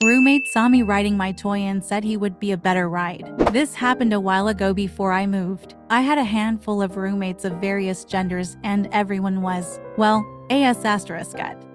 Roommate saw me riding my toy and said he would be a better ride. This happened a while ago before I moved. I had a handful of roommates of various genders and everyone was, well, AS*.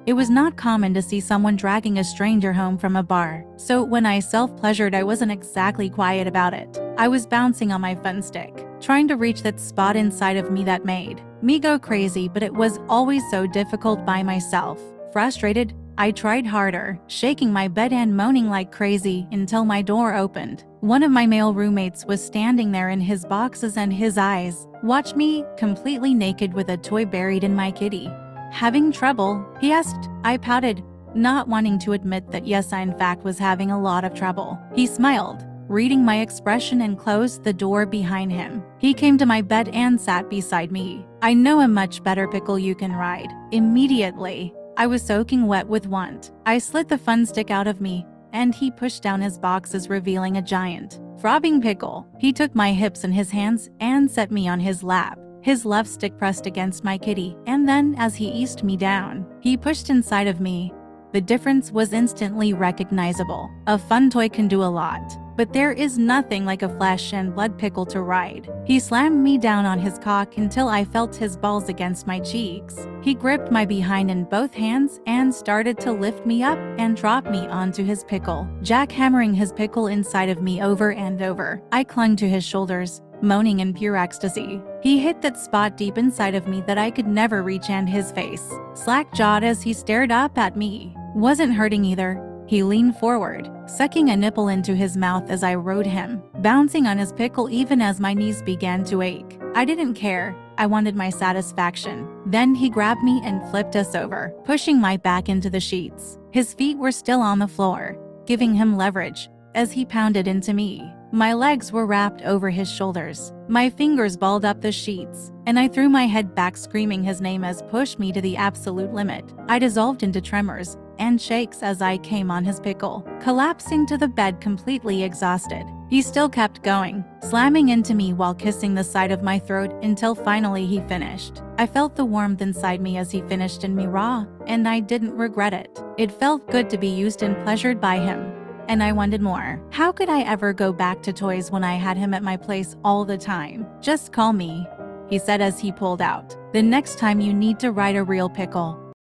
It was not common to see someone dragging a stranger home from a bar, so when I self-pleasured I wasn't exactly quiet about it. I was bouncing on my fun stick, trying to reach that spot inside of me that made me go crazy, but it was always so difficult by myself. Frustrated, I tried harder, shaking my bed and moaning like crazy until my door opened. One of my male roommates was standing there in his boxes and his eyes watched me completely naked with a toy buried in my kitty. "Having trouble?" he asked. I pouted, not wanting to admit that yes, I in fact was having a lot of trouble. He smiled, reading my expression, and closed the door behind him. He came to my bed and sat beside me. "I know a much better pickle you can ride." Immediately, I was soaking wet with want. I slid the fun stick out of me, and he pushed down his boxes, revealing a giant, throbbing pickle. He took my hips in his hands and set me on his lap, his left stick pressed against my kitty, and then as he eased me down, he pushed inside of me. The difference was instantly recognizable. A fun toy can do a lot, but there is nothing like a flesh and blood pickle to ride. He slammed me down on his cock until I felt his balls against my cheeks. He gripped my behind in both hands and started to lift me up and drop me onto his pickle, jackhammering his pickle inside of me over and over. I clung to his shoulders, moaning in pure ecstasy. He hit that spot deep inside of me that I could never reach, and his face, slack-jawed as he stared up at me, wasn't hurting either. He leaned forward, sucking a nipple into his mouth as I rode him, bouncing on his pickle even as my knees began to ache. I didn't care. I wanted my satisfaction. Then he grabbed me and flipped us over, pushing my back into the sheets. His feet were still on the floor, giving him leverage as he pounded into me. My legs were wrapped over his shoulders. My fingers balled up the sheets, and I threw my head back, screaming his name as pushed me to the absolute limit. I dissolved into tremors and shakes as I came on his pickle, collapsing to the bed completely exhausted. He still kept going, slamming into me while kissing the side of my throat until finally he finished. I felt the warmth inside me as he finished in me raw, and I didn't regret it. It felt good to be used and pleasured by him, and I wanted more. How could I ever go back to toys when I had him at my place all the time? "Just call me," he said as he pulled out. "The next time you need to ride a real pickle,